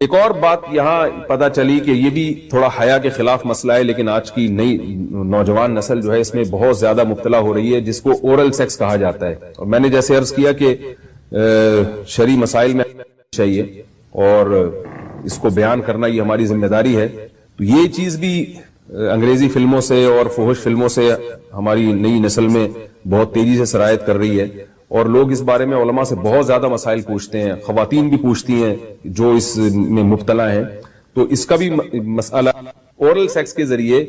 ایک اور بات یہاں پتہ چلی کہ یہ بھی تھوڑا حیا کے خلاف مسئلہ ہے، لیکن آج کی نئی نوجوان نسل جو ہے اس میں بہت زیادہ مبتلا ہو رہی ہے، جس کو اورل سیکس کہا جاتا ہے. اور میں نے جیسے عرض کیا کہ شرعی مسائل میں چاہیے اور اس کو بیان کرنا یہ ہماری ذمہ داری ہے. تو یہ چیز بھی انگریزی فلموں سے اور فحش فلموں سے ہماری نئی نسل میں بہت تیزی سے سرایت کر رہی ہے، اور لوگ اس بارے میں علماء سے بہت زیادہ مسائل پوچھتے ہیں، خواتین بھی پوچھتی ہیں جو اس میں مبتلا ہیں. تو اس کا بھی مسئلہ اورل سیکس کے ذریعے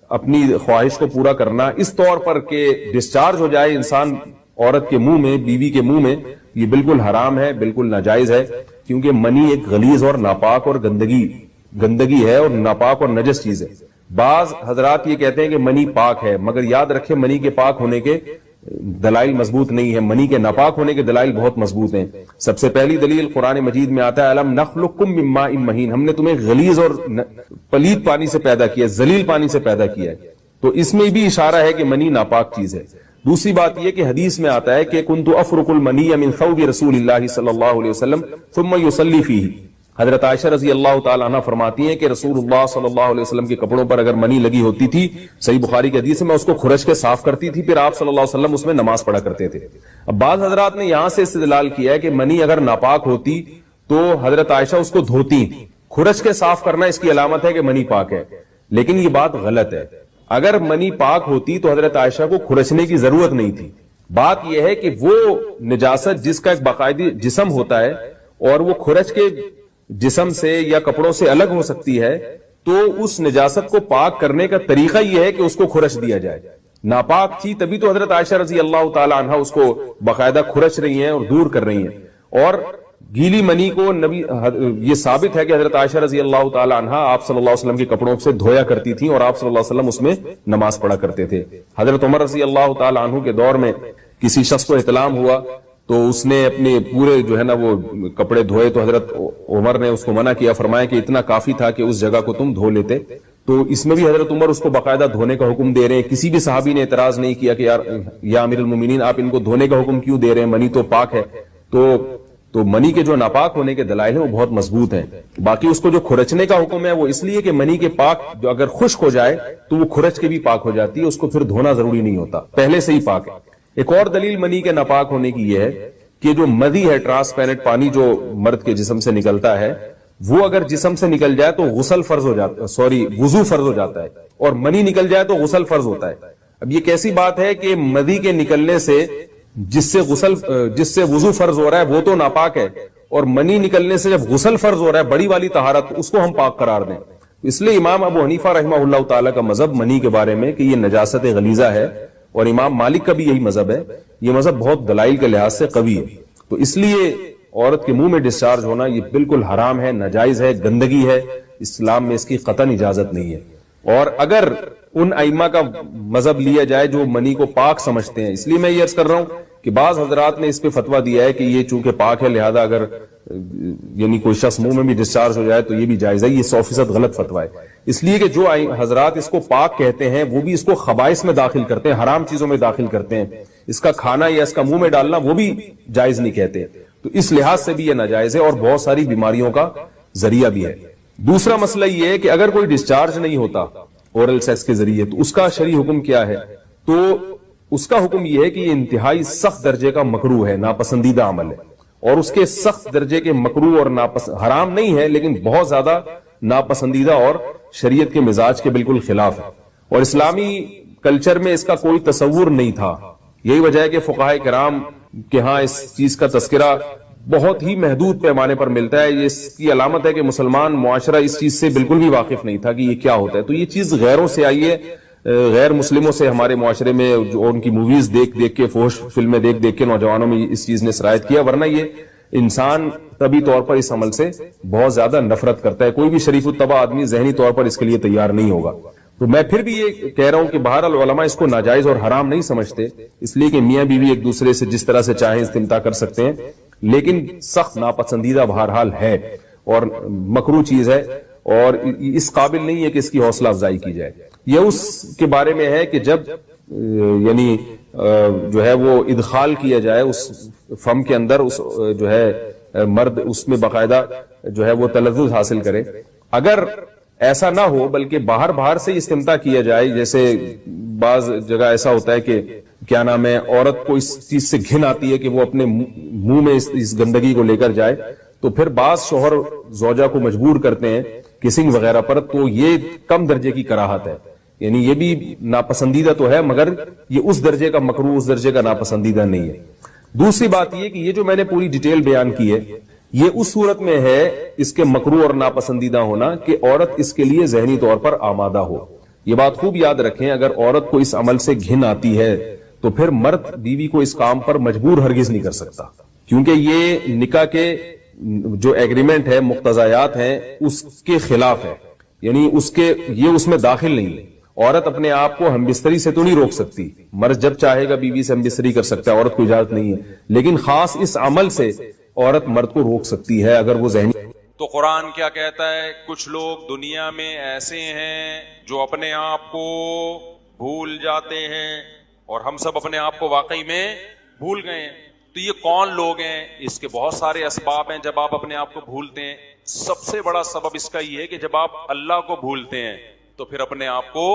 اپنی خواہش کو پورا کرنا اس طور پر کہ ڈسچارج ہو جائے انسان عورت کے منہ میں، بیوی کے منہ میں، یہ بالکل حرام ہے، بالکل ناجائز ہے، کیونکہ منی ایک غلیظ اور ناپاک اور گندگی ہے اور ناپاک اور نجس چیز ہے. بعض حضرات یہ کہتے ہیں کہ منی پاک ہے، مگر یاد رکھیں منی کے پاک ہونے کے دلائل مضبوط نہیں ہے، منی کے ناپاک ہونے کے دلائل بہت مضبوط ہیں. سب سے پہلی دلیل قرآن مجید میں آتا ہے الم نخلقکم من ماء مہین، ہم نے تمہیں غلیظ اور پلید پانی سے پیدا کیا، ذلیل پانی سے پیدا کیا ہے. تو اس میں بھی اشارہ ہے کہ منی ناپاک چیز ہے. دوسری بات یہ کہ حدیث میں آتا ہے کہ کنت افرق المنی من ثوب رسول اللہ صلی اللہ علیہ وسلم ثم یصلی فیہ. حضرت عائشہ رضی اللہ تعالی عنہ فرماتی ہیں کہ رسول اللہ صلی اللہ علیہ وسلم کے کپڑوں پر اگر منی لگی ہوتی تھی، صحیح بخاری کی حدیث میں، اس کو کھرچ کے صاف کرتی تھی، پھر آپ صلی اللہ علیہ وسلم اس میں نماز پڑھا کرتے تھے. اب بعض حضرات نے یہاں سے استدلال کیا ہے کہ منی اگر ناپاک ہوتی تو حضرت عائشہ اس کو دھوتی، کھرچ کے صاف کرنا اس کی علامت ہے کہ منی پاک ہے. لیکن یہ بات غلط ہے. اگر منی پاک ہوتی تو حضرت عائشہ کو کھرچنے کی ضرورت نہیں تھی. بات یہ ہے کہ وہ نجاست جس کا ایک باقاعدی جسم ہوتا ہے اور وہ کھرچ کے جسم سے یا کپڑوں سے الگ ہو سکتی ہے، تو اس نجاست کو پاک کرنے کا طریقہ یہ ہے کہ اس کو کھرچ دیا جائے. ناپاک تھی تبھی تو حضرت عائشہ رضی اللہ تعالی عنہ اس کو باقاعدہ کھرچ رہی ہیں اور دور کر رہی ہیں. اور گیلی منی کو نبی یہ ثابت ہے کہ حضرت عائشہ رضی اللہ تعالی عنہ آپ صلی اللہ علیہ وسلم کے کپڑوں سے دھویا کرتی تھیں اور آپ صلی اللہ علیہ وسلم اس میں نماز پڑھا کرتے تھے. حضرت عمر رضی اللہ تعالی عنہ کے دور میں کسی شخص کو احتلام ہوا تو اس نے اپنے پورے جو ہے نا وہ کپڑے دھوئے، تو حضرت عمر نے اس کو منع کیا، فرمایا کہ اتنا کافی تھا کہ اس جگہ کو تم دھو لیتے. تو اس میں بھی حضرت عمر اس کو باقاعدہ دھونے کا حکم دے رہے ہیں. کسی بھی صحابی نے اعتراض نہیں کیا کہ یار یا امیر المومنین آپ ان کو دھونے کا حکم کیوں دے رہے ہیں، منی تو پاک ہے. تو منی کے جو ناپاک ہونے کے دلائل ہیں وہ بہت مضبوط ہیں. باقی اس کو جو کھرچنے کا حکم ہے وہ اس لیے کہ منی کے پاک جو اگر خشک ہو جائے تو وہ کھرچ کے بھی پاک ہو جاتی ہے، اس کو پھر دھونا ضروری نہیں ہوتا، پہلے سے ہی پاک ہے. ایک اور دلیل منی کے ناپاک ہونے کی یہ ہے کہ جو مدی ہے، ٹرانسپیرنٹ پانی جو مرد کے جسم سے نکلتا ہے، وہ اگر جسم سے نکل جائے تو وضو فرض ہو جاتا ہے، اور منی نکل جائے تو غسل فرض ہوتا ہے. اب یہ کیسی بات ہے کہ مدی کے نکلنے سے جس سے وضو فرض ہو رہا ہے وہ تو ناپاک ہے، اور منی نکلنے سے جب غسل فرض ہو رہا ہے بڑی والی طہارت، اس کو ہم پاک قرار دیں. اس لیے امام ابو حنیفہ رحمہ اللہ تعالی کا مذہب منی کے بارے میں کہ یہ نجاست غلیظہ ہے، اور امام مالک کا بھی یہی مذہب ہے. یہ مذہب بہت دلائل کے لحاظ سے قوی ہے. تو اس لیے عورت کے منہ میں ڈسچارج ہونا یہ بالکل حرام ہے، ناجائز ہے، گندگی ہے. اسلام میں اس کی قطعاً اجازت نہیں ہے. اور اگر ان ائمہ کا مذہب لیا جائے جو منی کو پاک سمجھتے ہیں، اس لیے میں یہ عرض کر رہا ہوں کہ بعض حضرات نے اس پہ فتویٰ دیا ہے کہ یہ چونکہ پاک ہے لہذا اگر یعنی کوئی شخص منہ میں بھی ڈسچارج ہو جائے تو یہ بھی جائز ہے. یہ 100% غلط فتویٰ ہے. اس لیے کہ جو حضرات اس کو پاک کہتے ہیں وہ بھی اس کو خبائث میں داخل کرتے ہیں، حرام چیزوں میں داخل کرتے ہیں. اس کا کھانا یا اس کا منہ میں ڈالنا وہ بھی جائز نہیں کہتے. تو اس لحاظ سے بھی یہ ناجائز ہے اور بہت ساری بیماریوں کا ذریعہ بھی ہے. دوسرا مسئلہ یہ ہے کہ اگر کوئی ڈسچارج نہیں ہوتا اورل سیکس کے ذریعے تو اس کا شرعی حکم کیا ہے؟ تو اس کا حکم یہ ہے کہ یہ انتہائی سخت درجے کا مکروہ ہے، ناپسندیدہ عمل ہے. اور اس کے سخت درجے کے مکروہ اور حرام نہیں ہے لیکن بہت زیادہ ناپسندیدہ اور شریعت کے مزاج کے بالکل خلاف ہے. اور اسلامی کلچر میں اس کا کوئی تصور نہیں تھا. یہی وجہ ہے کہ فقہاء کرام کے ہاں اس چیز کا تذکرہ بہت ہی محدود پیمانے پر ملتا ہے. یہ اس کی علامت ہے کہ مسلمان معاشرہ اس چیز سے بالکل بھی واقف نہیں تھا کہ یہ کیا ہوتا ہے. تو یہ چیز غیروں سے آئی ہے، غیر مسلموں سے ہمارے معاشرے میں جو ان کی موویز دیکھ دیکھ کے، فحش فلمیں دیکھ دیکھ کے نوجوانوں میں اس چیز نے سرایت کیا. ورنہ یہ انسان طبی طور پر اس عمل سے بہت زیادہ نفرت کرتا ہے. کوئی بھی شریف الطبع آدمی ذہنی طور پر اس کے لیے تیار نہیں ہوگا. تو میں پھر بھی یہ کہہ رہا ہوں کہ بہرحال علماء اس کو ناجائز اور حرام نہیں سمجھتے، اس لیے کہ میاں بیوی ایک دوسرے سے جس طرح سے چاہیں استمتاع کر سکتے ہیں، لیکن سخت ناپسندیدہ بہرحال ہے اور مکروہ چیز ہے اور اس قابل نہیں ہے کہ اس کی حوصلہ افزائی کی جائے. یہ اس کے بارے میں ہے کہ جب یعنی جو ہے وہ ادخال کیا جائے اس فم کے اندر، اس جو ہے مرد اس میں باقاعدہ جو ہے وہ تلذذ حاصل کرے. اگر ایسا نہ ہو بلکہ باہر سے استمتاع کیا جائے, جیسے بعض جگہ ایسا ہوتا ہے کہ کیا نام ہے عورت کو اس چیز سے گھن آتی ہے کہ وہ اپنے منہ میں اس گندگی کو لے کر جائے, تو پھر بعض شوہر زوجہ کو مجبور کرتے ہیں کسنگ وغیرہ پر, تو یہ کم درجے کی کراہت ہے. یعنی یہ بھی ناپسندیدہ تو ہے مگر یہ اس درجے کا مکروہ, اس درجے کا ناپسندیدہ نہیں ہے. دوسری بات یہ کہ یہ جو میں نے پوری ڈیٹیل بیان کی ہے یہ اس صورت میں ہے اس کے مکروہ اور ناپسندیدہ ہونا کہ عورت اس کے لیے ذہنی طور پر آمادہ ہو. یہ بات خوب یاد رکھیں, اگر عورت کو اس عمل سے گھن آتی ہے تو پھر مرد بیوی کو اس کام پر مجبور ہرگز نہیں کر سکتا, کیونکہ یہ نکاح کے جو ایگریمنٹ ہے, مقتضیات ہیں, اس کے خلاف ہے. یعنی یہ اس میں داخل نہیں ہے. عورت اپنے آپ کو ہم بستری سے تو نہیں روک سکتی, مرد جب چاہے گا بیوی سے ہم بستری کر سکتا ہے, عورت کو اجازت نہیں ہے, لیکن خاص اس عمل سے عورت مرد کو روک سکتی ہے اگر وہ ذہنی. تو قرآن کیا کہتا ہے؟ کچھ لوگ دنیا میں ایسے ہیں جو اپنے آپ کو بھول جاتے ہیں, اور ہم سب اپنے آپ کو واقعی میں بھول گئے ہیں. تو یہ کون لوگ ہیں؟ اس کے بہت سارے اسباب ہیں جب آپ اپنے آپ کو بھولتے ہیں. سب سے بڑا سبب اس کا یہ ہے کہ جب آپ اللہ کو بھولتے ہیں تو پھر اپنے آپ کو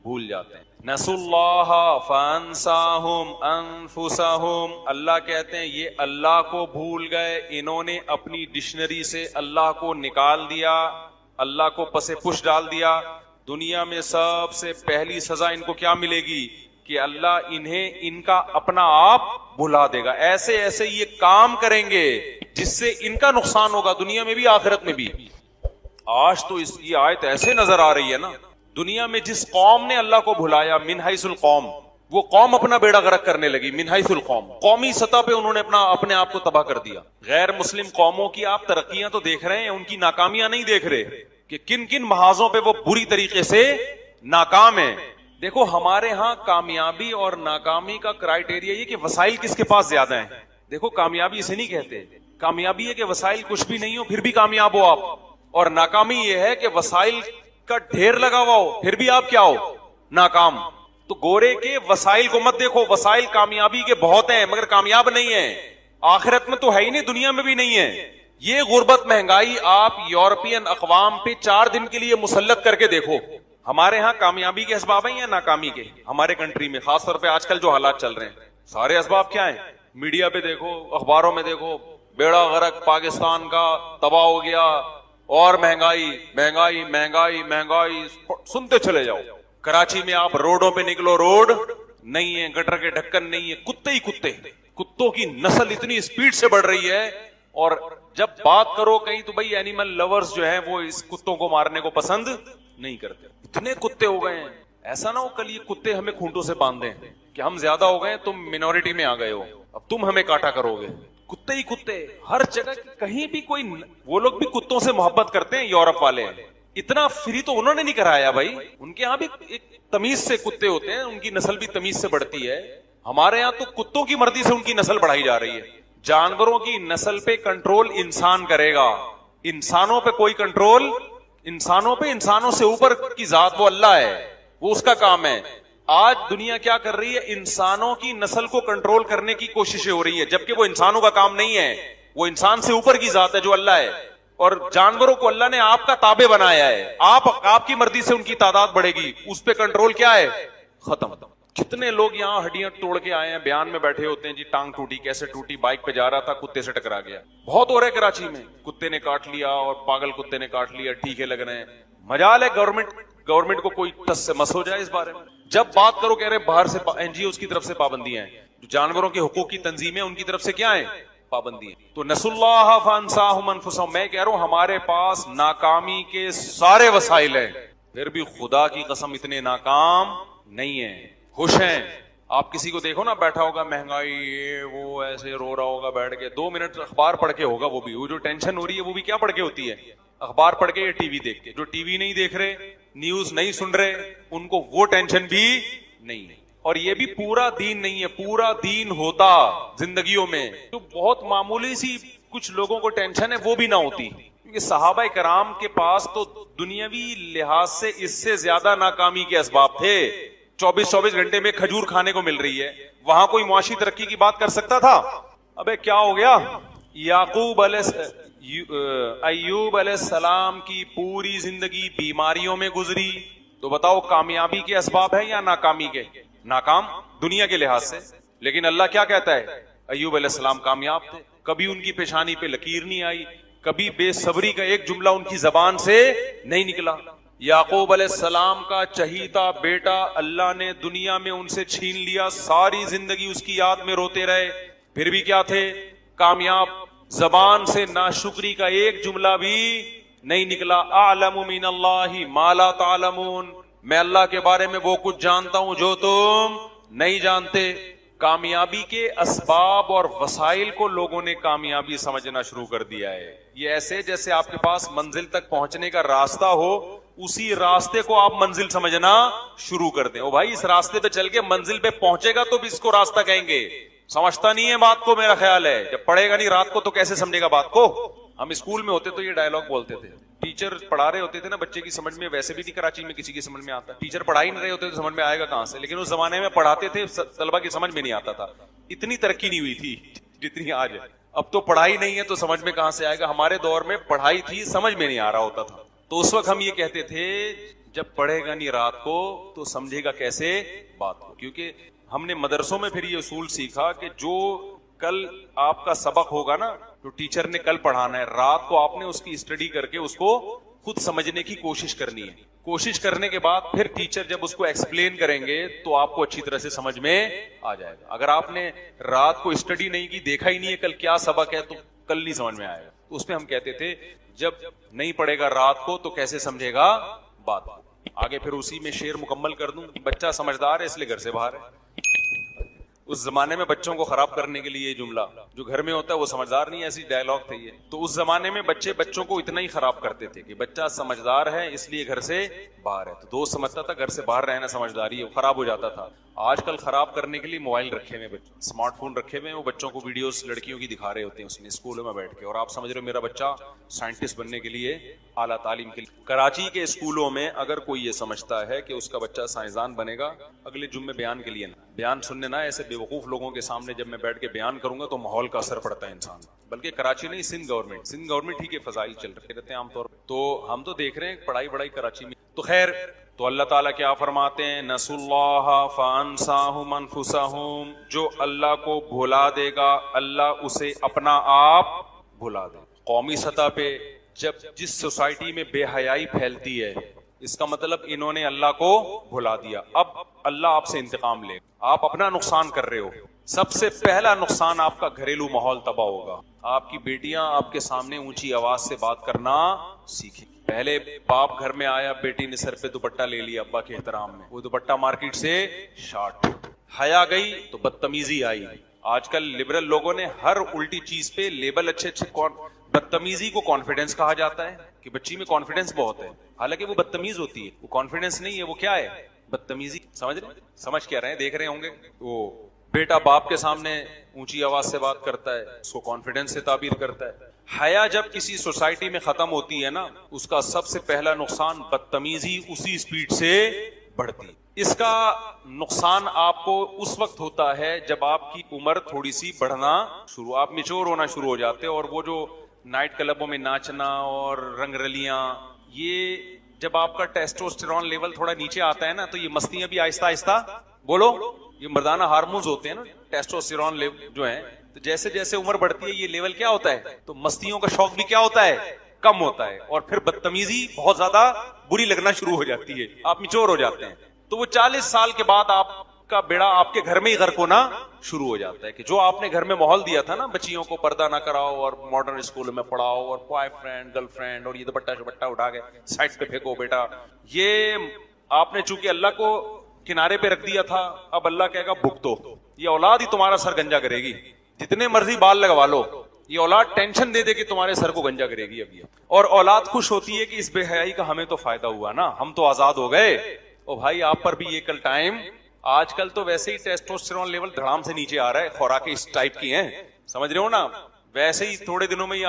بھول جاتے ہیں. نسوا اللہ فانساہم انفسہم, اللہ کہتے ہیں یہ اللہ کو بھول گئے, انہوں نے اپنی ڈکشنری سے اللہ کو نکال دیا, اللہ کو پس پش ڈال دیا. دنیا میں سب سے پہلی سزا ان کو کیا ملے گی کہ اللہ انہیں ان کا اپنا آپ بھلا دے گا. ایسے ایسے یہ کام کریں گے جس سے ان کا نقصان ہوگا دنیا میں بھی آخرت میں بھی. آج تو یہ آیت ایسے نظر آ رہی ہے نا, دنیا میں جس قوم نے اللہ کو بھلایا من حیث القوم, وہ قوم اپنا بیڑا غرق کرنے لگی. من حیث القوم, قومی سطح پہ انہوں نے اپنے آپ کو تباہ کر دیا. غیر مسلم قوموں کی آپ ترقیاں تو دیکھ رہے ہیں, ان کی ناکامیاں نہیں دیکھ رہے کہ کن کن محاذوں پہ وہ بری طریقے سے ناکام ہیں. دیکھو ہمارے ہاں کامیابی اور ناکامی کا کرائیٹیریا یہ کہ وسائل کس کے پاس زیادہ ہیں. دیکھو کامیابی اسے نہیں کہتے, کامیابی ہے کہ وسائل کچھ بھی نہیں ہو پھر بھی کامیاب ہو آپ, اور ناکامی یہ ہے کہ وسائل کا ڈھیر لگا ہوا ہو پھر بھی آپ کیا ہو, ناکام. تو گورے کے وسائل کو مت دیکھو, وسائل کامیابی کے بہت ہیں مگر کامیاب نہیں ہیں. آخرت میں تو ہے ہی نہیں, دنیا میں بھی نہیں ہے. یہ غربت مہنگائی آپ یورپین اقوام پہ 4 دن کے لیے مسلط کر کے دیکھو. ہمارے ہاں کامیابی کے اسباب ہیں یا ناکامی کے؟ ہمارے کنٹری میں خاص طور پہ آج کل جو حالات چل رہے ہیں, سارے اسباب کیا ہیں؟ میڈیا پہ دیکھو, اخباروں میں دیکھو, بیڑا غرق پاکستان کا تباہ ہو گیا, اور مہنگائی مہنگائی مہنگائی مہنگائی سنتے چلے جاؤ. کراچی میں آپ روڈوں پہ نکلو, روڈ نہیں ہے, گٹر کے ڈھکن نہیں ہے, کتے ہی کتے. کتوں کی نسل اتنی اسپیڈ سے بڑھ رہی ہے, اور جب بات کرو کہیں تو بھائی اینیمل لورز جو ہیں وہ اس کتوں کو مارنے کو پسند نہیں کرتے. اتنے کتے ہو گئے ہیں, ایسا نہ ہو کل یہ کتے ہمیں کھونٹوں سے باندھ دیں کہ ہم زیادہ ہو گئے, تم منورٹی میں آ گئے ہو, اب تم ہمیں کاٹا کرو گے. کتے ہی کتے ہر جگہ, کہیں بھی کوئی. وہ لوگ بھی کتوں سے محبت کرتے ہیں یورپ والے, اتنا فری تو انہوں نے نہیں کرایا بھائی. ان کے یہاں بھی ایک تمیز سے کتے ہوتے ہیں, ان کی نسل بھی تمیز سے بڑھتی ہے. ہمارے یہاں تو کتوں کی مرضی سے ان کی نسل بڑھائی جا رہی ہے. جانوروں کی نسل پہ کنٹرول انسان کرے گا, انسانوں پہ کوئی کنٹرول, انسانوں پہ, انسانوں سے اوپر کی ذات وہ اللہ ہے, وہ اس کا کام ہے. آج دنیا کیا کر رہی ہے؟ انسانوں کی نسل کو کنٹرول کرنے کی کوششیں ہو رہی ہیں, جبکہ وہ انسانوں کا کام نہیں ہے. وہ انسان سے اوپر کی ذات ہے جو اللہ ہے, اور جانوروں کو اللہ نے آپ کا تابع بنایا ہے. آپ کی مرضی سے ان کی تعداد بڑھے گی, اس پہ کنٹرول کیا ہے؟ ختم. کتنے لوگ یہاں ہڈیاں توڑ کے آئے ہیں, بیان میں بیٹھے ہوتے ہیں جی ٹانگ ٹوٹی, کیسے ٹوٹی, بائک پہ جا رہا تھا کتے سے ٹکرا گیا. بہت ہو رہا ہے کراچی میں, کتے نے کاٹ لیا اور پاگل کتے نے کاٹ لیا, ٹیکے لگ رہے ہیں. مجال ہے گورنمنٹ کو کوئی ٹس سے مس ہو جائے اس بارے میں. جب بات کرو کہہ رہے باہر سے این جی اوز کی طرف سے پابندیاں ہیں, جو جانوروں کے حقوق کی تنظیمیں ان کی طرف سے کیا ہیں؟ پابندیاں. تو نسوا اللہ فانساہم انفسہم, میں کہہ رہا ہوں ہمارے پاس ناکامی کے سارے وسائل ہیں, پھر بھی خدا کی قسم اتنے ناکام نہیں ہیں, خوش ہیں. آپ کسی کو دیکھو نا بیٹھا ہوگا, مہنگائی یہ وہ, ایسے رو رہا ہوگا بیٹھ کے, 2 منٹ اخبار پڑھ کے ہوگا, وہ بھی وہ جو ٹینشن ہو رہی ہے وہ بھی کیا پڑھ کے ہوتی ہے؟ اخبار پڑھ کے یا ٹی وی دیکھ کے. جو ٹی وی نہیں دیکھ رہے, نیوز نہیں سن رہے, ان کو وہ ٹینشن بھی نہیں ہے. اور یہ بھی پورا دین نہیں ہے, پورا دین ہوتا زندگیوں میں جو بہت معمولی سی کچھ لوگوں کو ٹینشن ہے وہ بھی نہ ہوتی. کیونکہ صحابہ کرام کے پاس تو دنیاوی لحاظ سے اس سے زیادہ ناکامی کے اسباب تھے. 24 گھنٹے میں کھجور کھانے کو مل رہی ہے, وہاں کوئی معاشی ترقی کی بات کر سکتا تھا؟ ابے کیا ہو گیا, ایوب علیہ السلام کی پوری زندگی بیماریوں میں گزری، تو بتاؤ کامیابی کے اسباب ہیں یا ناکامی کے؟ ناکام دنیا کے لحاظ سے، لیکن اللہ کیا کہتا ہے؟ ایوب علیہ السلام کامیاب تھے، کبھی ان کی پیشانی پہ لکیر نہیں آئی، کبھی بے صبری کا ایک جملہ ان کی زبان سے نہیں نکلا۔ یعقوب علیہ السلام کا چہیتا بیٹا اللہ نے دنیا میں ان سے چھین لیا، ساری زندگی اس کی یاد میں روتے رہے، پھر بھی کیا تھے؟ کامیاب۔ زبان سے ناشکری کا ایک جملہ بھی نہیں نکلا۔ اعلم من اللہ ما لا تعلمون، میں اللہ کے بارے میں وہ کچھ جانتا ہوں جو تم نہیں جانتے۔ کامیابی کے اسباب اور وسائل کو لوگوں نے کامیابی سمجھنا شروع کر دیا ہے۔ یہ ایسے جیسے آپ کے پاس منزل تک پہنچنے کا راستہ ہو، اسی راستے کو آپ منزل سمجھنا شروع کر دیں۔ او بھائی اس راستے پہ چل کے منزل پہ پہنچے گا تو بھی اس کو راستہ کہیں گے، سمجھتا نہیں ہے بات کو، میرا خیال ہے جب پڑھے گا نہیں رات کو تو کیسے سمجھے گا بات کو۔ ہم اسکول میں ہوتے تو یہ ڈائلگ بولتے تھے، ٹیچر پڑھا رہے ہوتے تھے نا بچے کی سمجھ میں، ویسے بھی نہیں کراچی میں کسی کی سمجھ میں آتا، ٹیچر پڑھا ہی نہیں رہے ہوتے تو سمجھ میں آئے گا کہاں سے؟ لیکن اس زمانے میں پڑھاتے تھے، طلبہ کی سمجھ میں نہیں آتا تھا، اتنی ترقی نہیں ہوئی تھی جتنی آج ہے۔ اب تو پڑھائی نہیں ہے تو سمجھ میں کہاں سے آئے گا؟ ہمارے دور میں پڑھائی تھی، سمجھ میں نہیں آ رہا ہوتا تھا، تو اس وقت ہم یہ کہتے تھے جب پڑھے گا نہیں رات کو تو سمجھے گا کیسے بات کو؟ کیونکہ ہم نے مدرسوں میں پھر یہ اصول سیکھا کہ جو کل آپ کا سبق ہوگا نا، جو ٹیچر نے کل پڑھانا ہے، رات کو آپ نے اس کی اسٹڈی کر کے اس کو خود سمجھنے کی کوشش کرنی ہے۔ کوشش کرنے کے بعد پھر ٹیچر جب اس کو ایکسپلین کریں گے تو آپ کو اچھی طرح سے سمجھ میں آ جائے گا۔ اگر آپ نے رات کو اسٹڈی نہیں کی، دیکھا ہی نہیں ہے کل کیا سبق ہے، تو کل نہیں سمجھ میں آئے گا۔ تو اس میں ہم کہتے تھے جب نہیں پڑھے گا رات کو تو کیسے سمجھے گا بات کو؟ آگے پھر اسی میں شعر مکمل کر دوں، بچہ سمجھدار ہے اس لیے گھر سے باہر ہے۔ اس زمانے میں بچوں کو خراب کرنے کے لیے یہ جملہ، جو گھر میں ہوتا ہے وہ سمجھدار نہیں ہے، ایسی ڈائلاگ تھے یہ۔ تو اس زمانے میں بچوں کو اتنا ہی خراب کرتے تھے کہ بچہ سمجھدار ہے اس لیے گھر سے باہر ہے، تو دوست سمجھتا تھا گھر سے باہر رہنا سمجھداری ہے، وہ خراب ہو جاتا تھا۔ آج کل خراب کرنے کے لیے موبائل رکھے ہوئے، اسمارٹ فون رکھے ہوئے ہیں، وہ بچوں کو ویڈیوز لڑکیوں کی دکھا رہے ہوتے ہیں اس میں اسکولوں میں بیٹھ کے، اور آپ سمجھ رہے ہو میرا بچہ سائنٹسٹ بننے کے لیے، اعلیٰ تعلیم کے لیے۔ کراچی کے اسکولوں میں اگر کوئی یہ سمجھتا ہے کہ اس کا بچہ سائنسدان بنے گا، اگلے جمعے بیان کے لیے نہ، بیان سننے نہ، ایسے بے وقوف لوگوں کے سامنے جب میں بیٹھ کے بیان کروں گا تو ماحول کا اثر پڑتا ہے انسان، بلکہ کراچی نہیں، سندھ گورنمنٹ ہی کے فضائل چل رہے رہتے ہیں عام طور پہ، تو ہم تو دیکھ رہے ہیں پڑھائی کراچی میں۔ تو خیر، تو اللہ تعالیٰ کیا فرماتے ہیں؟ نسوا اللہ فانساہم انفسہم، جو اللہ کو بھلا دے گا اللہ اسے اپنا آپ بھلا دے۔ قومی سطح پہ جب جس سوسائٹی میں بے حیائی پھیلتی ہے، اس کا مطلب انہوں نے اللہ کو بھلا دیا، اب اللہ آپ سے انتقام لے، آپ اپنا نقصان کر رہے ہو۔ سب سے پہلا نقصان آپ کا گھریلو ماحول تباہ ہوگا۔ آپ کی بیٹیاں آپ کے سامنے اونچی آواز سے بات کرنا سیکھیں۔ پہلے باپ گھر میں آیا، بیٹی نے سر پہ دوپٹہ لے لیا ابا کے احترام میں، وہ دوپٹہ مارکیٹ سے شارٹ، حیا گئی تو بدتمیزی آئی۔ آج کل لبرل لوگوں نے ہر الٹی چیز پہ لیبل اچھے بدتمیزی کو کانفیڈنس کہا جاتا ہے کہ بچی میں کانفیڈنس بہت ہے، حالانکہ وہ بدتمیز ہوتی ہے، وہ کانفیڈنس نہیں ہے، وہ کیا ہے؟ بدتمیزی۔ سمجھ کیا رہے ہیں؟ دیکھ رہے ہوں گے وہ بیٹا باپ کے سامنے اونچی آواز سے بات کرتا ہے، اس کو کانفیڈنس سے تعبیر کرتا ہے۔ حیا جب کسی سوسائٹی میں ختم ہوتی ہے نا، اس کا سب سے پہلا نقصان بدتمیزی اسی سپیڈ سے بڑھتی ہے۔ اس کا نقصان آپ کو اس وقت ہوتا ہے جب آپ کی عمر تھوڑی سی بڑھنا شروع، آپ میچور ہونا شروع ہو جاتے ہیں، اور وہ جو نائٹ کلبوں میں ناچنا اور رنگ رلیاں، یہ جب آپ کا ٹیسٹوسٹیرون لیول تھوڑا نیچے آتا ہے نا، تو یہ مستیاں بھی آہستہ آہستہ، بولو، یہ مردانہ ہارمونز ہوتے ہیں نا، ٹیسٹوسٹیرون لیول جو ہیں، تو جیسے جیسے عمر بڑھتی ہے یہ لیول کیا ہوتا ہے، تو مستیوں کا شوق بھی کیا ہوتا ہے، کم ہوتا ہے، اور پھر بدتمیزی بہت زیادہ بری لگنا شروع ہو جاتی ہے، آپ میچور ہو جاتے ہیں۔ تو وہ 40 سال کے بعد آپ کا بیڑا آپ کے گھر میں ہی غرق ہونا شروع ہو جاتا ہے، کہ جو آپ نے گھر میں ماحول دیا تھا نا، بچیوں کو پردہ نہ کراؤ اور ماڈرن اسکول میں پڑھاؤ اور بوائے فرینڈ گرل فرینڈ اور یہ دوپٹہ اٹھا کے سائڈ پہ پھینکو بیٹا، یہ آپ نے چونکہ اللہ کو کنارے پہ رکھ دیا تھا، اب اللہ کہے گا بھگتو، یہ اولاد ہی تمہارا سر گنجا کرے گی، جتنے مرضی بال لگوا لو، یہ اولاد ٹینشن دے دے کہ تمہارے سر کو گنجا کرے گی۔ اب یہ اور اولاد خوش ہوتی ہے کہ اس بے حیائی کا ہمیں تو فائدہ ہوا نا، ہم تو آزاد ہو گئے۔ او بھائی آپ پر بھی یہ کل ٹائم، آج کل تو ویسے ہی ٹیسٹوسٹیرون لیول دھڑام سے نیچے آ رہا ہے، خوراکیں اس ٹائپ کی ہیں، سمجھ رہے ہو نا، ویسے ہی تھوڑے دنوں میں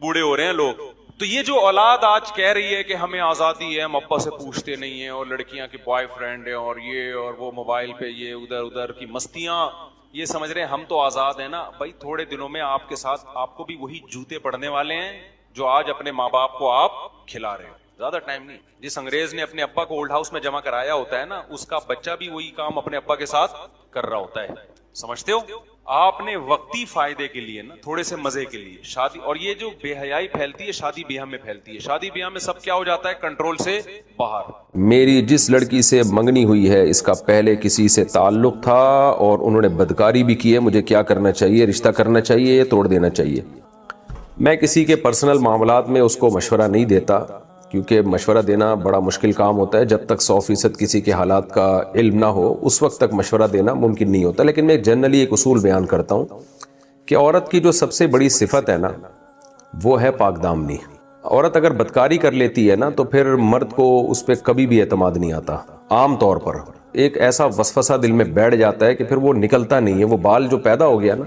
بوڑھے ہو رہے ہیں لوگ۔ تو یہ جو اولاد آج کہہ رہی ہے کہ ہمیں آزادی ہے، ہم ابا سے پوچھتے نہیں ہیں، اور لڑکیاں کے بوائے فرینڈ ہیں اور یہ اور وہ، موبائل پہ یہ ادھر ادھر کی مستیاں، یہ سمجھ رہے ہیں ہم تو آزاد ہیں نا بھائی, تھوڑے دنوں میں آپ کے ساتھ آپ کو بھی وہی جوتے پڑنے والے ہیں جو آج اپنے ماں باپ کو آپ کھلا رہے ہو. زیادہ ٹائم نہیں. جس انگریز نے اپنے ابا کو اولڈ ہاؤس میں جمع کرایا ہوتا ہے نا, اس کا بچہ بھی وہی کام اپنے ابا کے ساتھ کر رہا ہوتا ہے. سمجھتے ہو؟ آپ نے وقتی فائدے کے لیے نا, تھوڑے سے مزے کے لیے شادی, اور یہ جو بے حیائی پھیلتی ہے شادی بیاہ میں پھیلتی ہے. شادی بیاہ میں سب کیا ہو جاتا ہے, کنٹرول سے باہر. میری جس لڑکی سے منگنی ہوئی ہے اس کا پہلے کسی سے تعلق تھا اور انہوں نے بدکاری بھی کی ہے, مجھے کیا کرنا چاہیے؟ رشتہ کرنا چاہیے یا توڑ دینا چاہیے؟ میں کسی کے پرسنل معاملات میں اس کو مشورہ نہیں دیتا, کیونکہ مشورہ دینا بڑا مشکل کام ہوتا ہے. جب تک 100% کسی کے حالات کا علم نہ ہو اس وقت تک مشورہ دینا ممکن نہیں ہوتا. لیکن میں جنرلی ایک اصول بیان کرتا ہوں کہ عورت کی جو سب سے بڑی صفت ہے نا وہ ہے پاک دامنی. عورت اگر بدکاری کر لیتی ہے نا تو پھر مرد کو اس پہ کبھی بھی اعتماد نہیں آتا. عام طور پر ایک ایسا وسوسہ دل میں بیٹھ جاتا ہے کہ پھر وہ نکلتا نہیں ہے. وہ بال جو پیدا ہو گیا نا,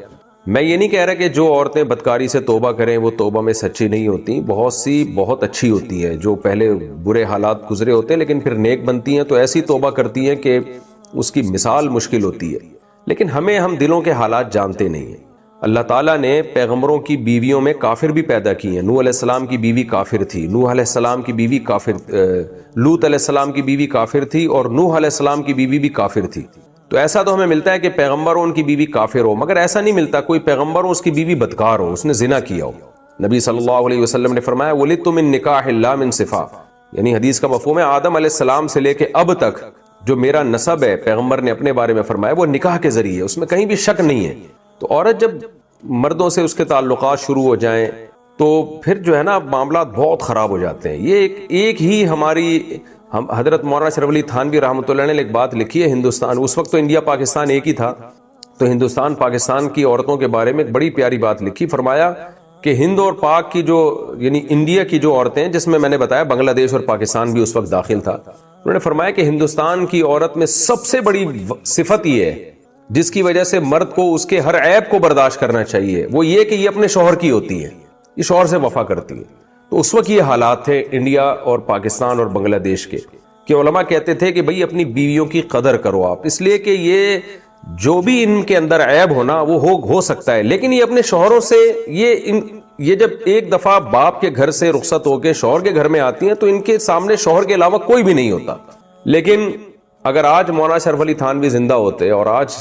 میں یہ نہیں کہہ رہا کہ جو عورتیں بدکاری سے توبہ کریں وہ توبہ میں سچی نہیں ہوتی, بہت سی بہت اچھی ہوتی ہیں جو پہلے برے حالات گزرے ہوتے ہیں لیکن پھر نیک بنتی ہیں تو ایسی توبہ کرتی ہیں کہ اس کی مثال مشکل ہوتی ہے. لیکن ہم دلوں کے حالات جانتے نہیں ہیں. اللہ تعالیٰ نے پیغمبروں کی بیویوں میں کافر بھی پیدا کی ہیں. نوح علیہ السلام کی بیوی کافر تھی, نوح علیہ السلام کی بیوی کافر, لوط علیہ السلام کی بیوی کافر تھی, اور نوح علیہ السلام کی بیوی بھی کافر تھی. تو ایسا تو ہمیں ملتا ہے کہ پیغمبر ہو ان کی بیوی کافر ہو, مگر ایسا نہیں ملتا کوئی پیغمبر ہو اس کی بیوی بدکار ہو, اس نے زنا کیا ہو. نبی صلی اللہ علیہ وسلم نے فرمایا وَلِدْتُ مِن نِكَاحِ اللَّهِ مِن صِفَا, یعنی حدیث کا مفہوم ہے آدم علیہ السلام سے لے کے اب تک جو میرا نسب ہے, پیغمبر نے اپنے بارے میں فرمایا وہ نکاح کے ذریعے, اس میں کہیں بھی شک نہیں ہے. تو عورت جب مردوں سے اس کے تعلقات شروع ہو جائیں تو پھر جو ہے نا معاملات بہت خراب ہو جاتے ہیں. یہ ایک ہی ہماری حضرت مولانا اشرف علی تھانوی رحمۃ اللہ علیہ نے ایک بات لکھی ہے. ہندوستان, اس وقت تو انڈیا پاکستان ایک ہی تھا, تو ہندوستان پاکستان کی عورتوں کے بارے میں ایک بڑی پیاری بات لکھی. فرمایا کہ ہند اور پاک کی جو, یعنی انڈیا کی جو عورتیں, جس میں نے بتایا بنگلہ دیش اور پاکستان بھی اس وقت داخل تھا, انہوں نے فرمایا کہ ہندوستان کی عورت میں سب سے بڑی صفت یہ ہے جس کی وجہ سے مرد کو اس کے ہر عیب کو برداشت کرنا چاہیے, وہ یہ کہ یہ اپنے شوہر کی ہوتی ہے, یہ شوہر سے وفا کرتی ہے. تو اس وقت یہ حالات تھے انڈیا اور پاکستان اور بنگلہ دیش کے, کہ علماء کہتے تھے کہ بھئی اپنی بیویوں کی قدر کرو آپ, اس لیے کہ یہ جو بھی ان کے اندر عیب ہونا وہ ہو سکتا ہے, لیکن یہ اپنے شوہروں سے یہ جب ایک دفعہ باپ کے گھر سے رخصت ہو کے شوہر کے گھر میں آتی ہیں تو ان کے سامنے شوہر کے علاوہ کوئی بھی نہیں ہوتا. لیکن اگر آج مولانا اشرف علی تھانوی زندہ ہوتے اور آج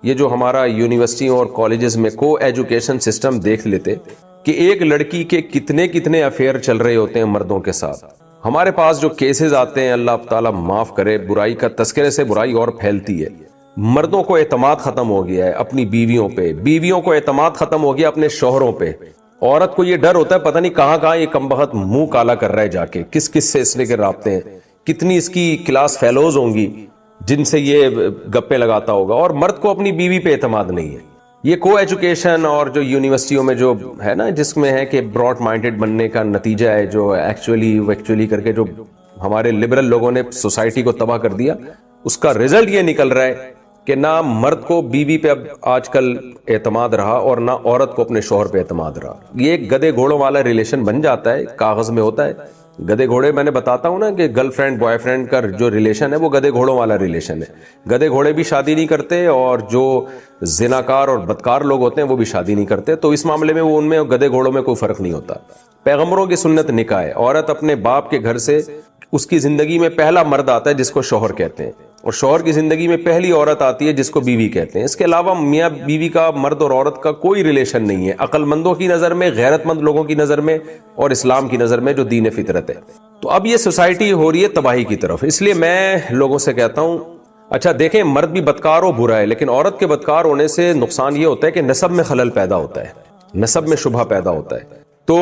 یہ جو ہمارا یونیورسٹیوں اور کالجز میں کو ایجوکیشن سسٹم دیکھ لیتے کہ ایک لڑکی کے کتنے افیئر چل رہے ہوتے ہیں مردوں کے ساتھ. ہمارے پاس جو کیسز آتے ہیں, اللہ تعالیٰ معاف کرے, برائی کا تذکرے سے برائی اور پھیلتی ہے. مردوں کو اعتماد ختم ہو گیا ہے اپنی بیویوں پہ, بیویوں کو اعتماد ختم ہو گیا اپنے شوہروں پہ. عورت کو یہ ڈر ہوتا ہے پتہ نہیں کہاں یہ کمبخت منہ کالا کر رہا ہے جا کے, کس سے اس نے کے رابطے ہیں, کتنی اس کی کلاس فیلوز ہوں گی جن سے یہ گپے لگاتا ہوگا. اور مرد کو اپنی بیوی پہ اعتماد نہیں ہے. یہ کو ایجوکیشن اور جو یونیورسٹیوں میں جو ہے نا, جس میں ہے کہ براڈ مائنڈڈ بننے کا نتیجہ ہے, جو ایکچولی کر کے جو ہمارے لبرل لوگوں نے سوسائٹی کو تباہ کر دیا, اس کا رزلٹ یہ نکل رہا ہے کہ نہ مرد کو بیوی پہ اب آج کل اعتماد رہا اور نہ عورت کو اپنے شوہر پہ اعتماد رہا. یہ ایک گدے گھوڑوں والا ریلیشن بن جاتا ہے, کاغذ میں ہوتا ہے. گدے گھوڑے میں نے بتاتا ہوں نا کہ گرل فرینڈ بوائے فرینڈ کا جو ریلیشن ہے وہ گدے گھوڑوں والا ریلیشن ہے. گدے گھوڑے بھی شادی نہیں کرتے اور جو زناکار اور بدکار لوگ ہوتے ہیں وہ بھی شادی نہیں کرتے. تو اس معاملے میں وہ ان میں گدے گھوڑوں میں کوئی فرق نہیں ہوتا. پیغمبروں کی سنت نکاح ہے, عورت اپنے باپ کے گھر سے, اس کی زندگی میں پہلا مرد آتا ہے جس کو شوہر کہتے ہیں, اور شوہر کی زندگی میں پہلی عورت آتی ہے جس کو بیوی کہتے ہیں. اس کے علاوہ میاں بیوی کا, مرد اور عورت کا کوئی ریلیشن نہیں ہے, عقل مندوں کی نظر میں, غیرت مند لوگوں کی نظر میں, اور اسلام کی نظر میں جو دین فطرت ہے. تو اب یہ سوسائٹی ہو رہی ہے تباہی کی طرف. اس لیے میں لوگوں سے کہتا ہوں اچھا دیکھیں مرد بھی بدکار ہو برا ہے, لیکن عورت کے بدکار ہونے سے نقصان یہ ہوتا ہے کہ نسب میں خلل پیدا ہوتا ہے, نسب میں شبہ پیدا ہوتا ہے. تو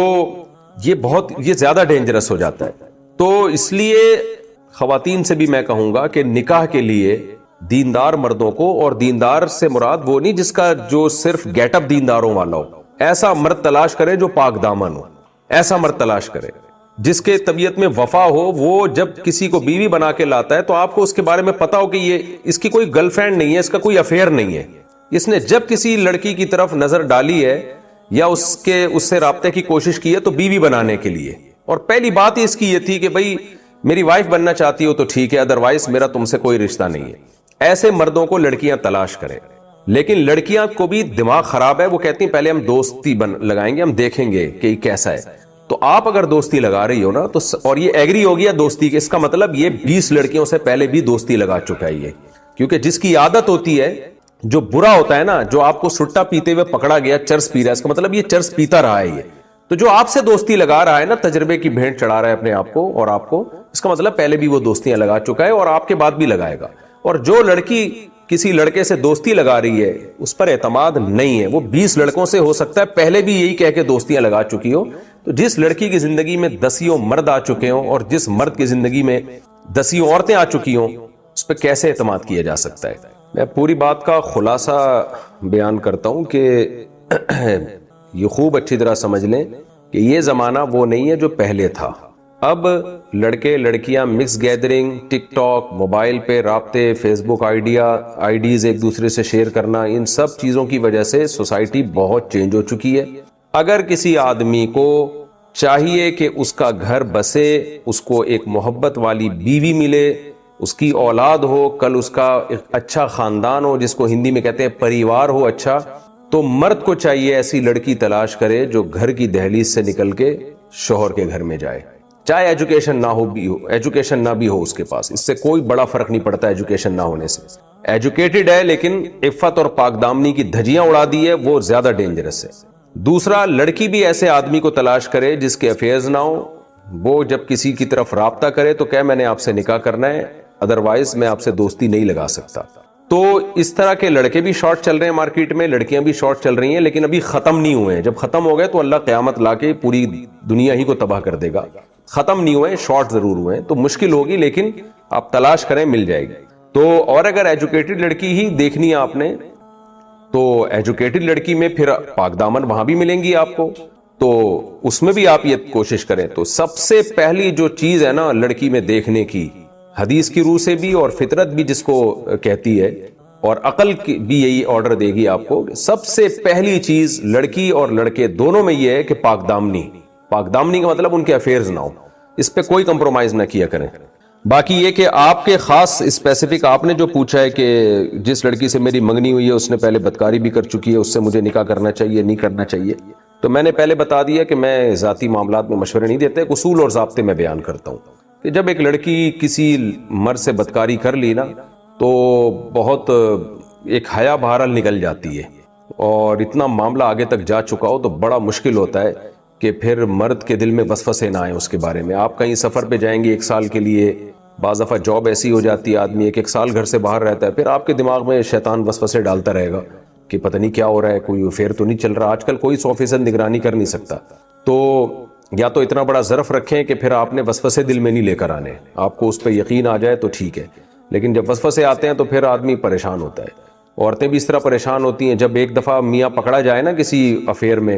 یہ زیادہ ڈینجرس ہو جاتا ہے. تو اس لیے خواتین سے بھی میں کہوں گا کہ نکاح کے لیے دیندار مردوں کو, اور دیندار سے مراد وہ نہیں جس کا جو صرف گیٹ اپ دینداروں والا ہو, ایسا مرد تلاش کرے جو پاک دامن ہو, ایسا مرد تلاش کرے جس کے طبیعت میں وفا ہو. وہ جب کسی کو بیوی بنا کے لاتا ہے تو آپ کو اس کے بارے میں پتا ہو کہ یہ اس کی کوئی گرل فرینڈ نہیں ہے, اس کا کوئی افیئر نہیں ہے. اس نے جب کسی لڑکی کی طرف نظر ڈالی ہے یا اس سے رابطے کی کوشش کی ہے تو بیوی بنانے کے لیے, اور پہلی بات ہی اس کی یہ تھی کہ بھئی میری وائف بننا چاہتی ہو تو ٹھیک ہے, ادروائز میرا تم سے کوئی رشتہ نہیں ہے. ایسے مردوں کو لڑکیاں تلاش کریں. لیکن لڑکیاں کو بھی دماغ خراب ہے, وہ کہتی ہیں پہلے ہم دوستی لگائیں گے, ہم دیکھیں گے کہ یہ کیسا ہے. تو آپ اگر دوستی لگا رہی ہو نا تو, اور یہ ایگری ہو گیا دوستی کے, اس کا مطلب یہ 20 لڑکیوں سے پہلے بھی دوستی لگا چکا ہے یہ. کیونکہ جس کی عادت ہوتی ہے, جو برا ہوتا ہے نا, جو آپ کو سٹا پیتے ہوئے پکڑا گیا, چرس پی رہا ہے, اس کا مطلب یہ چرس پیتا رہا ہے یہ. تو جو آپ سے دوستی لگا رہا ہے نا, تجربے کی بھینٹ چڑھا رہا ہے اپنے آپ کو اور آپ کو, اس کا مطلب پہلے بھی وہ دوستیاں لگا چکا ہے اور آپ کے بعد بھی لگائے گا. اور جو لڑکی کسی لڑکے سے دوستی لگا رہی ہے اس پر اعتماد نہیں ہے, وہ 20 لڑکوں سے ہو سکتا ہے پہلے بھی یہی کہہ کے دوستیاں لگا چکی ہو. تو جس لڑکی کی زندگی میں 10 مرد آ چکے ہوں اور جس مرد کی زندگی میں 10 عورتیں آ چکی ہوں, اس پہ کیسے اعتماد کیا جا سکتا ہے؟ میں پوری بات کا خلاصہ بیان کرتا ہوں کہ یہ خوب اچھی طرح سمجھ لیں کہ یہ زمانہ وہ نہیں ہے جو پہلے تھا. اب لڑکے لڑکیاں مکس گیدرنگ, ٹک ٹاک, موبائل پہ رابطے, فیس بک آئیڈیز ایک دوسرے سے شیئر کرنا, ان سب چیزوں کی وجہ سے سوسائٹی بہت چینج ہو چکی ہے. اگر کسی آدمی کو چاہیے کہ اس کا گھر بسے, اس کو ایک محبت والی بیوی ملے, اس کی اولاد ہو, کل اس کا ایک اچھا خاندان ہو جس کو ہندی میں کہتے ہیں پریوار ہو اچھا, تو مرد کو چاہیے ایسی لڑکی تلاش کرے جو گھر کی دہلیز سے نکل کے شوہر کے گھر میں جائے, چاہے ایجوکیشن نہ بھی ہو اس کے پاس, اس سے کوئی بڑا فرق نہیں پڑتا ایجوکیشن نہ ہونے سے. ایجوکیٹڈ ہے لیکن عفت اور پاک دامنی کی دھجیاں اڑا دی ہے, وہ زیادہ ڈینجرس ہے. دوسرا, لڑکی بھی ایسے آدمی کو تلاش کرے جس کے افیئرز نہ ہو, وہ جب کسی کی طرف رابطہ کرے تو کہ میں نے آپ سے نکاح کرنا ہے, ادروائز میں آپ سے دوستی نہیں لگا سکتا. تو اس طرح کے لڑکے بھی شارٹ چل رہے ہیں مارکیٹ میں, لڑکیاں بھی شارٹ چل رہی ہیں, لیکن ابھی ختم نہیں ہوئے ہیں. جب ختم ہو گئے تو اللہ قیامت لا کے پوری دنیا ہی کو تباہ کر دے گا. ختم نہیں ہوئے, شارٹ ضرور ہوئے ہیں, تو مشکل ہوگی لیکن آپ تلاش کریں, مل جائے گی. تو اور اگر ایجوکیٹڈ لڑکی ہی دیکھنی ہے آپ نے, تو ایجوکیٹڈ لڑکی میں پھر پاک دامن وہاں بھی ملیں گی آپ کو, تو اس میں بھی آپ یہ کوشش کریں. تو سب سے پہلی جو چیز ہے نا لڑکی میں دیکھنے کی, حدیث کی روح سے بھی اور فطرت بھی جس کو کہتی ہے اور عقل بھی یہی آرڈر دے گی آپ کو, سب سے پہلی چیز لڑکی اور لڑکے دونوں میں یہ ہے کہ پاک دامنی. پاک دامنی کا مطلب ان کے افیئرز نہ ہو, اس پہ کوئی کمپرومائز نہ کیا کریں. باقی یہ کہ آپ کے خاص اسپیسیفک آپ نے جو پوچھا ہے کہ جس لڑکی سے میری منگنی ہوئی ہے اس نے پہلے بدکاری بھی کر چکی ہے, اس سے مجھے نکاح کرنا چاہیے نہیں کرنا چاہیے, تو میں نے پہلے بتا دیا کہ میں ذاتی معاملات میں مشورے نہیں دیتے, اصول اور ضابطے میں بیان کرتا ہوں کہ جب ایک لڑکی کسی مرد سے بدکاری کر لی نا تو بہت ایک حیا بہرحال نکل جاتی ہے, اور اتنا معاملہ آگے تک جا چکا ہو تو بڑا مشکل ہوتا ہے کہ پھر مرد کے دل میں وسوسے نہ آئیں اس کے بارے میں. آپ کہیں سفر پہ جائیں گے 1 سال کے لیے, بعض دفعہ جاب ایسی ہو جاتی ہے آدمی 1 سال گھر سے باہر رہتا ہے, پھر آپ کے دماغ میں شیطان وسوسے ڈالتا رہے گا کہ پتہ نہیں کیا ہو رہا ہے, کوئی افیئر تو نہیں چل رہا. آج کل کوئی 100% نگرانی کر نہیں سکتا, تو یا تو اتنا بڑا ظرف رکھیں کہ پھر آپ نے وسوسے دل میں نہیں لے کر آنے, آپ کو اس پہ یقین آ جائے تو ٹھیک ہے, لیکن جب وسوسے آتے ہیں تو پھر آدمی پریشان ہوتا ہے. عورتیں بھی اس طرح پریشان ہوتی ہیں, جب ایک دفعہ میاں پکڑا جائے نا کسی افیئر میں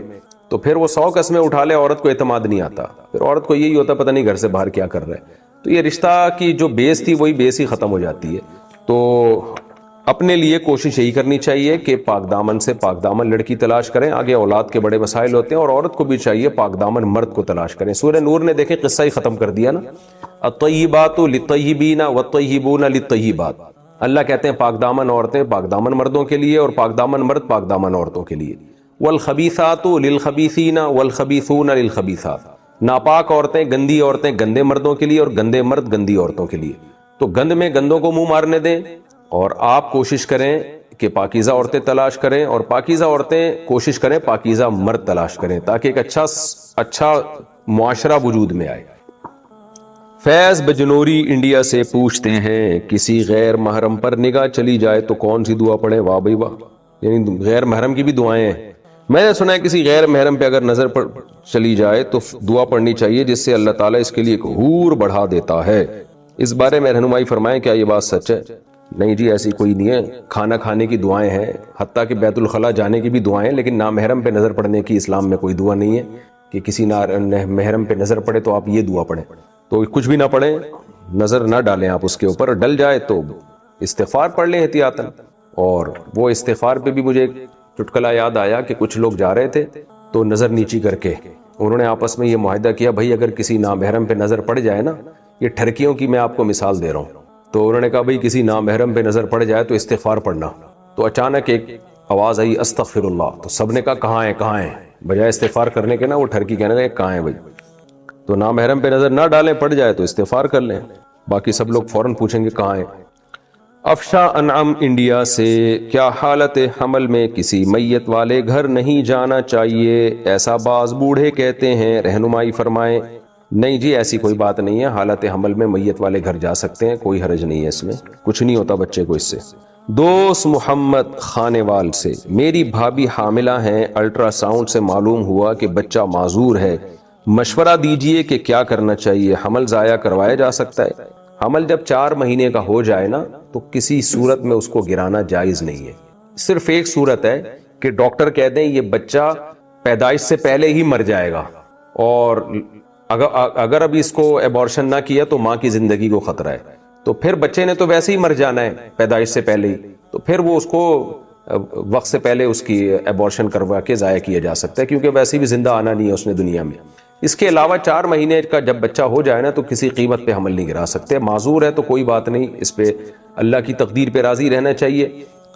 تو پھر وہ 100 قسمیں اٹھا لے, عورت کو اعتماد نہیں آتا, پھر عورت کو یہی ہوتا پتہ نہیں گھر سے باہر کیا کر رہا ہے. تو یہ رشتہ کی جو بیس تھی وہی بیس ہی ختم ہو جاتی ہے. تو اپنے لیے کوشش یہی کرنی چاہیے کہ پاک دامن سے پاک دامن لڑکی تلاش کریں. آگے اولاد کے بڑے مسائل ہوتے ہیں, اور عورت کو بھی چاہیے پاک دامن مرد کو تلاش کریں. سورہ نور نے دیکھیں قصہ ہی ختم کر دیا نا, الطیبات للطیبین والطیبون للطیبات. اللہ کہتے ہیں پاک دامن عورتیں پاک دامن مردوں کے لیے اور پاک دامن مرد پاک دامن عورتوں کے لیے. والخبیثات للخبیثین والخبیثون للخبیثات. ناپاک عورتیں گندی عورتیں گندے مردوں کے لیے اور گندے مرد گندی عورتوں کے لیے. تو گند میں گندوں کو منہ مارنے دیں, اور آپ کوشش کریں کہ پاکیزہ عورتیں تلاش کریں, اور پاکیزہ عورتیں کوشش کریں پاکیزہ مرد تلاش کریں, تاکہ ایک اچھا معاشرہ وجود میں آئے. فیض بجنوری انڈیا سے پوچھتے ہیں, کسی غیر محرم پر نگاہ چلی جائے تو کون سی دعا پڑھیں؟ واہ بھائی واہ, یعنی غیر محرم کی بھی دعائیں ہیں. میں نے سنا ہے کسی غیر محرم پہ اگر نظر چلی جائے تو دعا پڑھنی چاہیے جس سے اللہ تعالیٰ اس کے لیے ایک حور بڑھا دیتا ہے. اس بارے میں رہنمائی فرمائیں, کیا یہ بات سچ ہے؟ نہیں جی, ایسی کوئی نہیں ہے. کھانا کھانے کی دعائیں ہیں, حتیٰ کہ بیت الخلاء جانے کی بھی دعائیں ہیں, لیکن نامحرم پہ نظر پڑنے کی اسلام میں کوئی دعا نہیں ہے کہ کسی محرم پہ نظر پڑے تو آپ یہ دعا پڑھیں. تو کچھ بھی نہ پڑھیں, نظر نہ ڈالیں آپ اس کے اوپر, ڈل جائے تو استغفار پڑھ لیں احتیاطاً. اور وہ استغفار پہ بھی مجھے ایک چٹکلا یاد آیا کہ کچھ لوگ جا رہے تھے تو نظر نیچی کر کے انہوں نے آپس میں یہ معاہدہ کیا, بھائی اگر کسی نامحرم پہ نظر پڑ جائے نا, یہ ٹھرکیوں کی میں آپ کو مثال دے رہا ہوں, تو انہوں نے کہا بھائی کسی نامحرم پہ نظر پڑ جائے تو استغفار پڑھنا. تو اچانک ایک آواز آئی استغفر اللہ، تو سب نے کہا کہاں ہیں، بجائے استغفار کرنے کے نا وہ ٹھرکی کہنے لگے کہاں ہیں بھائی. تو نامحرم پہ نظر نہ ڈالیں، پڑ جائے تو استغفار کر لیں، باقی سب لوگ فوراً پوچھیں گے کہاں ہیں. افشا انعم انڈیا سے، کیا حالت حمل میں کسی میت والے گھر نہیں جانا چاہیے؟ ایسا بعض بوڑھے کہتے ہیں، رہنمائی فرمائیں. نہیں جی، ایسی کوئی بات نہیں ہے، حالت حمل میں میت والے گھر جا سکتے ہیں، کوئی حرج نہیں ہے، اس میں کچھ نہیں ہوتا بچے کو اس سے. دوست محمد خانیوال سے، میری بھابھی حاملہ ہیں، الٹرا ساؤنڈ سے معلوم ہوا کہ بچہ معذور ہے، مشورہ دیجئے کہ کیا کرنا چاہیے؟ حمل ضائع کروایا جا سکتا ہے؟ حمل جب 4 مہینے کا ہو جائے نا تو کسی صورت میں اس کو گرانا جائز نہیں ہے. صرف ایک صورت ہے کہ ڈاکٹر کہہ دیں یہ بچہ پیدائش سے پہلے ہی مر جائے گا، اور اگر ابھی اس کو ایبورشن نہ کیا تو ماں کی زندگی کو خطرہ ہے، تو پھر بچے نے تو ویسے ہی مر جانا ہے پیدائش سے پہلے ہی، تو پھر وہ اس کو وقت سے پہلے اس کی ایبورشن کروا کے ضائع کیا جا سکتا ہے، کیونکہ ویسے بھی زندہ آنا نہیں ہے اس نے دنیا میں. اس کے علاوہ 4 مہینے کا جب بچہ ہو جائے نا تو کسی قیمت پہ حمل نہیں گرا سکتے. معذور ہے تو کوئی بات نہیں، اس پہ اللہ کی تقدیر پہ راضی رہنا چاہیے.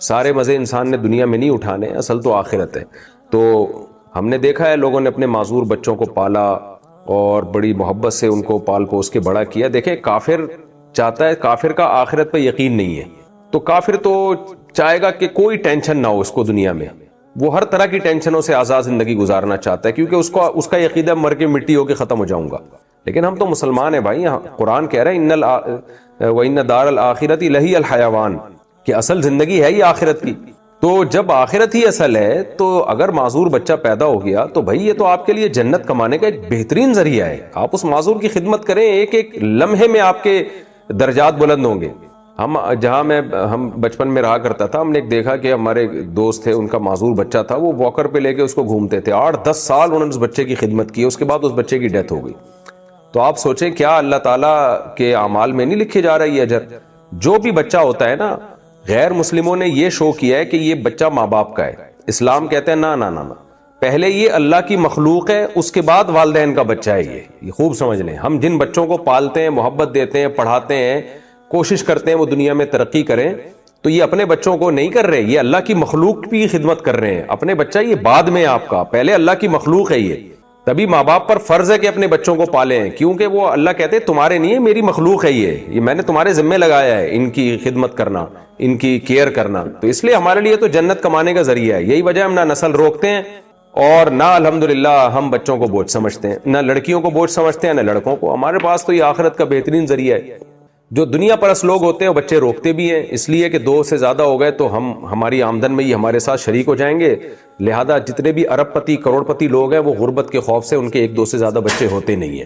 سارے مزے انسان نے دنیا میں نہیں اٹھانے، اصل تو آخرت ہے. تو ہم نے دیکھا ہے لوگوں نے اپنے معذور بچوں کو پالا اور بڑی محبت سے ان کو پال پوس کے بڑا کیا. دیکھیں کافر چاہتا ہے، کافر کا آخرت پہ یقین نہیں ہے، تو کافر تو چاہے گا کہ کوئی ٹینشن نہ ہو اس کو دنیا میں، وہ ہر طرح کی ٹینشنوں سے آزاد زندگی گزارنا چاہتا ہے، کیونکہ اس کا عقیدہ مر کے مٹی ہو کے ختم ہو جاؤں گا. لیکن ہم تو مسلمان ہیں بھائی، قرآن کہہ رہے ہیں وَإِنَّ دَارَ الْآخِرَةِ لَهِيَ الْحَيَوَانُ، کہ اصل زندگی ہے ہی آخرت کی. تو جب آخرت ہی اصل ہے تو اگر معذور بچہ پیدا ہو گیا تو بھائی یہ تو آپ کے لیے جنت کمانے کا ایک بہترین ذریعہ ہے. آپ اس معذور کی خدمت کریں، ایک ایک لمحے میں آپ کے درجات بلند ہوں گے. ہم بچپن میں رہا کرتا تھا، ہم نے دیکھا کہ ہمارے دوست تھے، ان کا معذور بچہ تھا، وہ واکر پہ لے کے اس کو گھومتے تھے. 8-10 سال انہوں نے اس بچے کی خدمت کی، اس کے بعد اس بچے کی ڈیتھ ہو گئی. تو آپ سوچیں کیا اللہ تعالیٰ کے اعمال میں نہیں لکھے جا رہا ہے یہ اجر؟ جو بھی بچہ ہوتا ہے نا، غیر مسلموں نے یہ شو کیا ہے کہ یہ بچہ ماں باپ کا ہے. اسلام کہتے ہیں نہ، پہلے یہ اللہ کی مخلوق ہے، اس کے بعد والدین کا بچہ ہے. یہ خوب سمجھ لیں. ہم جن بچوں کو پالتے ہیں، محبت دیتے ہیں، پڑھاتے ہیں، کوشش کرتے ہیں وہ دنیا میں ترقی کریں، تو یہ اپنے بچوں کو نہیں کر رہے، یہ اللہ کی مخلوق کی خدمت کر رہے ہیں. اپنے بچہ یہ بعد میں آپ کا، پہلے اللہ کی مخلوق ہے یہ. تبھی ماں باپ پر فرض ہے کہ اپنے بچوں کو پالیں، کیونکہ وہ اللہ کہتے ہیں تمہارے نہیں ہے، میری مخلوق ہے یہ میں نے تمہارے ذمہ لگایا ہے ان کی خدمت کرنا، ان کی کیئر کرنا. تو اس لیے ہمارے لیے تو جنت کمانے کا ذریعہ ہے. یہی وجہ ہم نہ نسل روکتے ہیں اور نہ الحمدللہ ہم بچوں کو بوجھ سمجھتے ہیں، نہ لڑکیوں کو بوجھ سمجھتے ہیں نہ لڑکوں کو. ہمارے پاس تو یہ آخرت کا بہترین ذریعہ ہے. جو دنیا پرست لوگ ہوتے ہیں وہ بچے روکتے بھی ہیں، اس لیے کہ 2 سے زیادہ ہو گئے تو ہماری آمدن میں ہی ہمارے ساتھ شریک ہو جائیں گے. لہذا جتنے بھی ارب پتی کروڑ پتی لوگ ہیں وہ غربت کے خوف سے ان کے 1-2 سے زیادہ بچے ہوتے نہیں ہیں،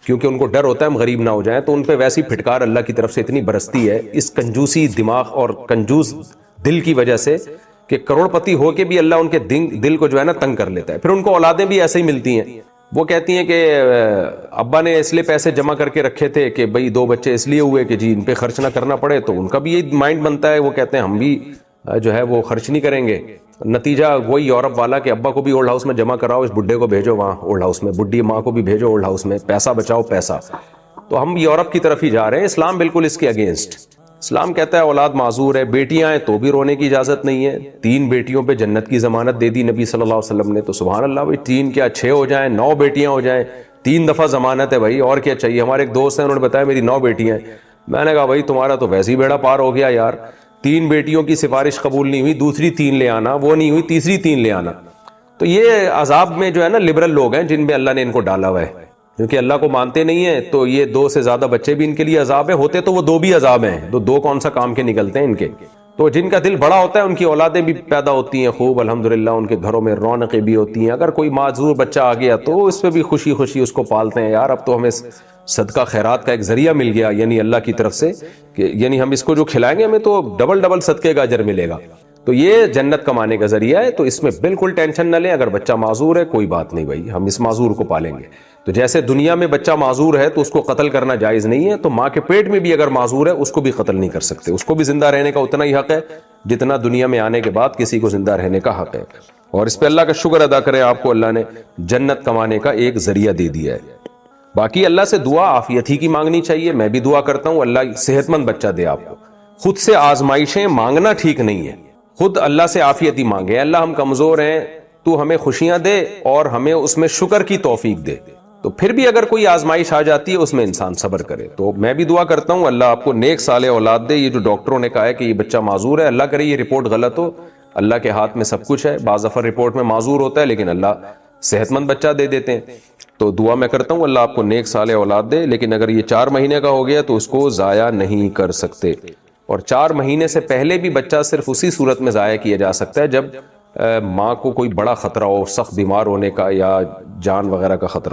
کیونکہ ان کو ڈر ہوتا ہے ہم غریب نہ ہو جائیں. تو ان پہ ویسی پھٹکار اللہ کی طرف سے اتنی برستی ہے اس کنجوسی دماغ اور کنجوس دل کی وجہ سے کہ کروڑ پتی ہو کے بھی اللہ ان کے دل کو جو ہے نا تنگ کر لیتا ہے. پھر ان کو اولادیں بھی ایسے ہی ملتی ہیں. وہ کہتی ہیں کہ ابا نے اس لیے پیسے جمع کر کے رکھے تھے کہ بھئی 2 بچے اس لیے ہوئے کہ جی ان پہ خرچ نہ کرنا پڑے. تو ان کا بھی یہ مائنڈ بنتا ہے، وہ کہتے ہیں ہم بھی جو ہے وہ خرچ نہیں کریں گے. نتیجہ وہی یورپ والا کہ ابا کو بھی اولڈ ہاؤس میں جمع کراؤ، اس بڈھے کو بھیجو وہاں اولڈ ہاؤس میں، بڈھی ماں کو بھی بھیجو اولڈ ہاؤس میں، پیسہ بچاؤ پیسہ. تو ہم یورپ کی طرف ہی جا رہے ہیں. اسلام بالکل اس کے اگینسٹ. اسلام کہتا ہے اولاد معذور ہے، بیٹیاں ہیں تو بھی رونے کی اجازت نہیں ہے. 3 بیٹیوں پہ جنت کی ضمانت دے دی نبی صلی اللہ علیہ وسلم نے. تو سبحان اللہ بھائی، 3 کیا 6 ہو جائیں، 9 بیٹیاں ہو جائیں، 3 دفعہ ضمانت ہے بھائی، اور کیا چاہیے. ہمارے ایک دوست ہیں، انہوں نے بتایا میری 9 بیٹیاں ہیں. میں نے کہا بھائی تمہارا تو ویسے ہی بیڑا پار ہو گیا یار. 3 بیٹیوں کی سفارش قبول نہیں ہوئی، دوسری 3 لے آنا، وہ نہیں ہوئی تیسری 3 لے آنا. تو یہ عذاب میں جو ہے نا لبرل لوگ ہیں جن میں اللہ نے ان کو ڈالا ہوا ہے، کیونکہ اللہ کو مانتے نہیں ہیں. تو یہ 2 سے زیادہ بچے بھی ان کے لیے عذاب ہے، ہوتے تو وہ 2 بھی عذاب ہیں. 2 کون سا کام کے نکلتے ہیں ان کے. تو جن کا دل بڑا ہوتا ہے ان کی اولادیں بھی پیدا ہوتی ہیں خوب الحمدللہ، ان کے گھروں میں رونقیں بھی ہوتی ہیں. اگر کوئی معذور بچہ آ گیا تو اس پہ بھی خوشی خوشی اس کو پالتے ہیں. یار اب تو ہمیں صدقہ خیرات کا ایک ذریعہ مل گیا، یعنی اللہ کی طرف سے کہ یعنی ہم اس کو جو کھلائیں گے ہمیں تو ڈبل صدقے کا اجر ملے گا. تو یہ جنت کمانے کا ذریعہ ہے. تو اس میں بالکل ٹینشن نہ لیں. اگر بچہ معذور ہے کوئی بات نہیں بھائی، ہم اس معذور کو پالیں گے. تو جیسے دنیا میں بچہ معذور ہے تو اس کو قتل کرنا جائز نہیں ہے، تو ماں کے پیٹ میں بھی اگر معذور ہے اس کو بھی قتل نہیں کر سکتے. اس کو بھی زندہ رہنے کا اتنا ہی حق ہے جتنا دنیا میں آنے کے بعد کسی کو زندہ رہنے کا حق ہے. اور اس پہ اللہ کا شکر ادا کریں، آپ کو اللہ نے جنت کمانے کا ایک ذریعہ دے دیا ہے. باقی اللہ سے دعا عافیت ہی کی مانگنی چاہیے. میں بھی دعا کرتا ہوں اللہ صحت مند بچہ دے آپ کو. خود سے آزمائشیں مانگنا ٹھیک نہیں ہے. خود اللہ سے عافیت ہی مانگے, اللہ ہم کمزور ہیں, تو ہمیں خوشیاں دے اور ہمیں اس میں شکر کی توفیق دے. تو پھر بھی اگر کوئی آزمائش آ جاتی ہے اس میں انسان صبر کرے. تو میں بھی دعا کرتا ہوں اللہ آپ کو نیک صالح اولاد دے. یہ جو ڈاکٹروں نے کہا ہے کہ یہ بچہ معذور ہے, اللہ کرے یہ رپورٹ غلط ہو, اللہ کے ہاتھ میں سب کچھ ہے. بعض دفعہ رپورٹ میں معذور ہوتا ہے لیکن اللہ صحت مند بچہ دے دیتے ہیں. تو دعا میں کرتا ہوں اللہ آپ کو نیک صالح اولاد دے. لیکن اگر یہ 4 مہینے کا ہو گیا تو اس کو ضائع نہیں کر سکتے, اور 4 مہینے سے پہلے بھی بچہ صرف اسی صورت میں ضائع کیا جا سکتا ہے جب ماں کو کوئی بڑا خطرہ ہو, سخت بیمار ہونے کا یا جان وغیرہ کا خطرہ ہو.